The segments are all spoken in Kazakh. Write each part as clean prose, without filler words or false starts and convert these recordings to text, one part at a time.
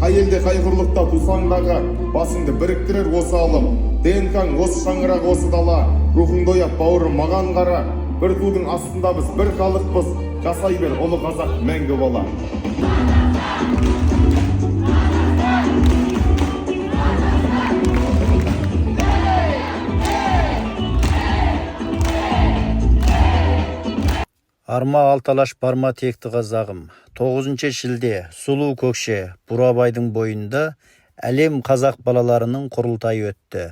қай елде қай құрлықта тусаң дағы, басыңды біріктірер осы алым. ДНК-ң осы шаңырақ, осы дала, рухыңды оят бауырым маған қара. Bir тудың астында біз бір халықпыз, жасай бер ұлы қазақ мәңгі бала. Арма алталаш барма текті қазағым. 9 шілде Сұлу көкше Бурабайдың бойында әлем қазақ балаларының құрылтайы өтті.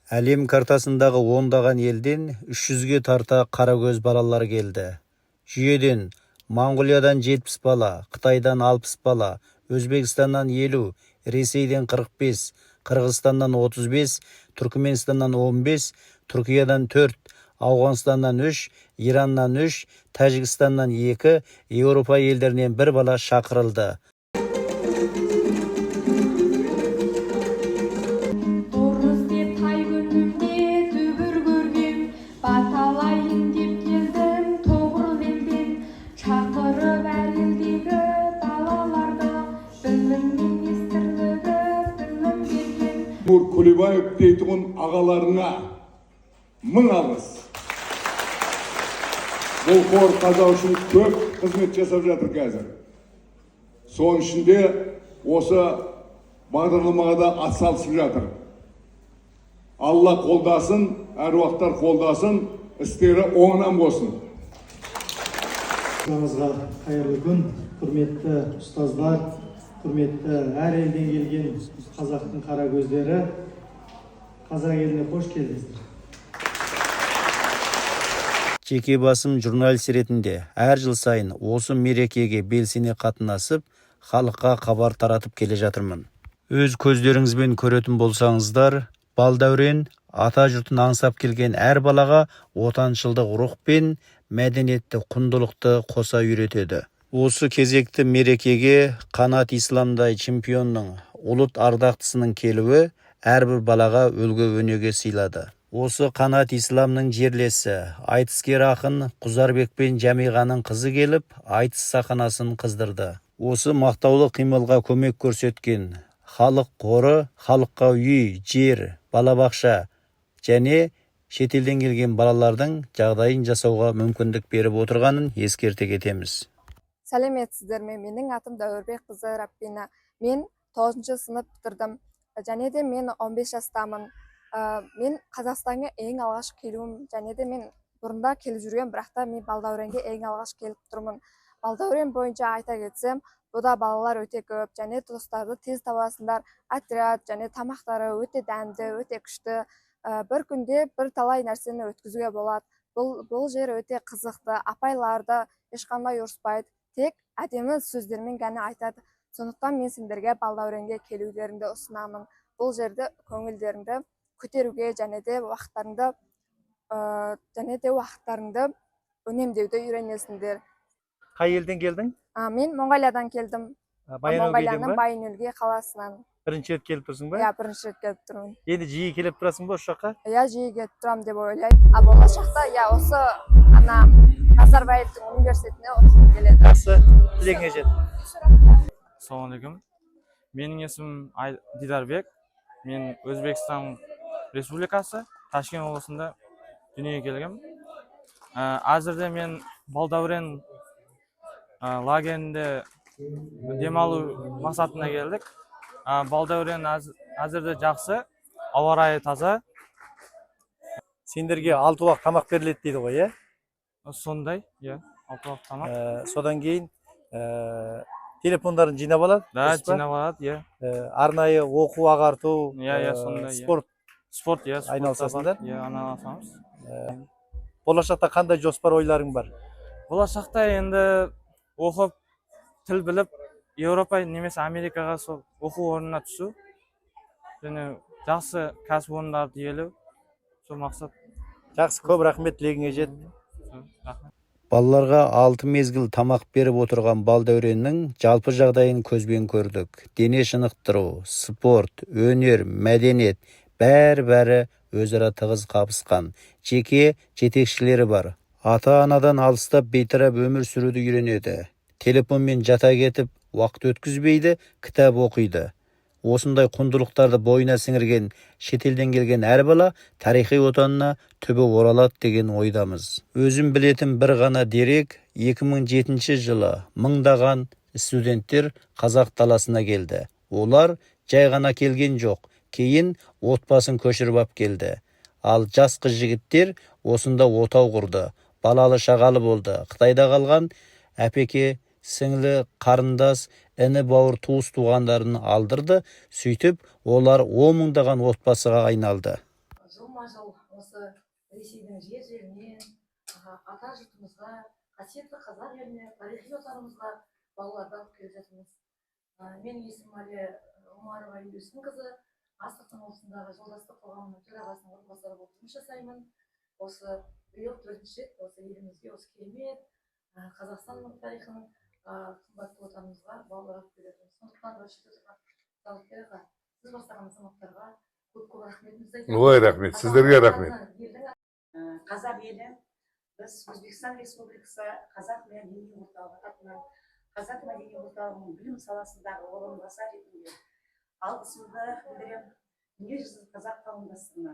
Әлем картасындағы ондаған елден 300-ге тарта қарагөз балалар келді. Жүйеден Моңғолиядан 70 бала, Қытайдан 60 бала, Өзбекстаннан 50, Ресейден 45, Қырғызстаннан 35, Түркменстаннан 15, Түркиядан 4, Ауғанстаннан 3, Ираннан 3, Тәжікстаннан 2, Еуропа елдерінен 1 бала шақырылды. Кулебаев дейтұғын ағаларына мың алғыс. Бұл қор қазақ үшін көп қызмет жасап жатыр қазір. Соның ішінде осы бағдарламаға да атсалысып жатыр. Алла қолдасын, әруақтар қолдасын, істері оңынан болсын. Жаңызға қайырлы күн, құрметті ұстаздар, құрметті әр елден келген қазақтың қара көздері, қазақ еліне қош келдіңіздер. Жеке басым журналист ретінде әр жыл сайын осы мерекеге белсене қатынасып, халыққа хабар таратып келе жатырмын. Өз көздеріңізбен көретін болсаңыздар, балдәурен ата жұртын аңсап келген әр балаға отаншылдық рух пен мәдениетті құндылықты қоса үйретеді. Осы кезекті мерекеге қанат исламдай чемпионның, ұлт ардақтысының келуі әрбір балаға үлгі өнеге сыйлады. Осы қанат исламның жерлесі, айтыскер ақын Құзарбек пен Жәмиғаның қызы келіп, айтыс сахнасын қыздырды. Осы мақтаулы қимылға көмек көрсеткен халық қоры, халыққа үй, жер, балабақша және шетелден келген балалардың жағдайын жасауға мүмкіндік беріп отырғанын ескерте кетеміз. Сәлеметсіздер ме? Менің атым Дәуірбек қызы Раппина. Мен 9 сынып бітірдім. Және де мен 15 жастамын. Мен Қазақстанға ең алғаш келуім, және де мен бұрында келіп жүрген, бірақ та мен Балдәуренге ең алғаш келіп тұрмын. Балдәурен бойынша айта кетсем, бұда балалар өте көп, және достарды тез табасындар. Отряд және тамақтары өте дәмді, өте күшті. Бір күнде бір талай нәрсені өткізуге болады. Бұл жер өте қызықты. Апайларды ешқандай ұрыспайды, тек әдемі сөздермен ғана айтады. Сондықтан мен сендерге Балдәуренге келулеріңді ұсынамын. Бұл жерде көңілдеріңді көтеруге және де уақыттарыңды үнемдеуді үйренесіңдер. Қай елден келдің? Мен Моңғолиядан келдім. Моңғолияның Байынөлге қаласынан. Бірінші рет келіп тұрсың ба? Иә, бірінші рет келіп тұрмын. Енді жиі келіп тұрасың ба осы жаққа? Иә, жиі келіп тұрам деп ойлаймын. Болашақта осы Назарбаевтың университетіне оқып келеді. Жақсы, тілегіңе жет. Ассалаумағалейкум. Менің есімім Дидарбек. Мен Өзбекстан Республикасы Ташкент облысында дүниеге келгем. Әзірде мен Балдәурен лагерінде демалу мақсатына келдік. Балдәурен әзірде жақсы, ауа райы таза. Сендерге 6 уақыт тамақ беріледі дейді ғой, е? Сондай, е, 6 уақыт тамақ. Содан кейін телефондарын жинап алады? Да, жинап алады, е. Арнайы оқу ағарту, спорт, е, айналысасыңдар? Е, айналысамыз. Болашақта қандай жоспар ойларың бар? Болашақта енді оқып, тіл біліп, Еуропа немесе Америкаға сол оқу орнына түсу, және жақсы кәсіп орындарды иелеу, сол мақсат. Жақсы, көп рахмет, тілегіңе жет. Балаларға 6 мезгіл тамақ беріп отырған Балдәуреннің жалпы жағдайын көзбен көрдік. Дене шынықтыру, спорт, өнер, мәдениет бәрі өзара тығыз қабысқан. Жеке жетекшілері бар. Ата-анадан алыстап бейтарап өмір сүруді үйренеді. Телефонмен жата кетіп, уақыт өткізбейді, кітап оқиды. осындай құндылықтарды бойына сіңірген шетелден келген әр бала тарихи отанына түбі оралады деген ойдамыз. Өзім білетін бір ғана дерек, 2007 жылы мыңдаған студенттер қазақ даласына келді. Олар жай ғана келген жоқ, кейін отбасын көшіріп ап келді. Ал жас қыз жігіттер осында отау құрды, балалы шағалы болды. Қытайда қалған әпеке, сіңлі, қарындас, іні бауыр туыс туғандарын алдырды, сөйтіп олар 10 мыңдаған отбасыға айналды. Жылма-жыл осы Ресейдің жер-жерінен ата жұртымызға, қасиетті қазақ еліне, тарихи отанымызға балаларды алып келіп жатырмыз. Менің есімім әлия Омарова Елеусінқызы, Астықтың облысындағы жолдастық қоғамының төрағасының орынбасары болып жұмыс жасаймын. Осы биыл 4-ші рет осы елімізге, осы керемет Қазақстанның тарихын қымбатты отанымызға балалар алып келеді. Сондықтан да сіз бастаған азаматтарға көп рахметімізді айтамын. Ой, рахмет, сіздерге рахмет. Қазақ елі, біз Өзбекстан Республикасы қазақ мәдени орталығы атынан қазақ мәдени орталығының білім саласындағы орынбасар ретінде алғысымды білдіремін дүниежүзілік қазақ қауымдастығына,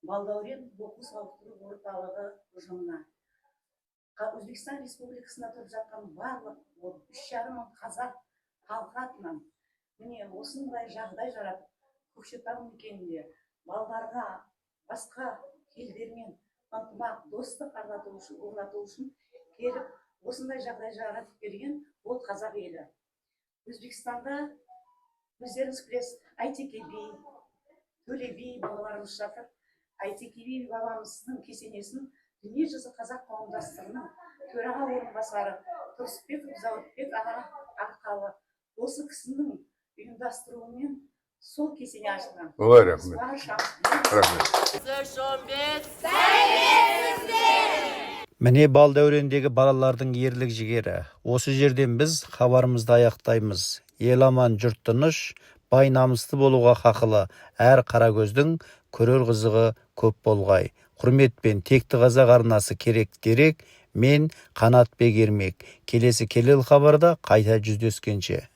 Балдәурен оқу сауықтыру орталығы ұжымына, Өзбекстан Республикасында тұрып жатқан барлық 3,5 мың қазақ халқы атынан міне осындай жағдай жаратып, Көкшетау мекенінде балаларға басқа елдермен ынтымақ, достық орнату үшін келіп, осындай жағдай жаратып берген ол қазақ елі. Өзбекстанда өздеріңіз білесіз, Айтеке би, Төле би бабаларымыз жатыр. Айтеке би бабамыздың кесенесін дүниежүзі қазақ қауымдастығының төраға орынбасары Тұрысбеков Зауытбек аға арқалы осы кісінің ұйымдастыруымен сол кесене ашылған. Ой, рахмет. Міне Балдәурендегі балалардың ерлік жігері. Осы жерден біз хабарымызды аяқтаймыз. Ел аман, жұрт тыныш, бай намысты болуға хақылы әр қара көздің көрер қызығы көп болғай. Құрметпен текті қазақ арнасы керек дерек, мен Қанатбек Ермек. Келесі келел хабарда қайта жүздескенше.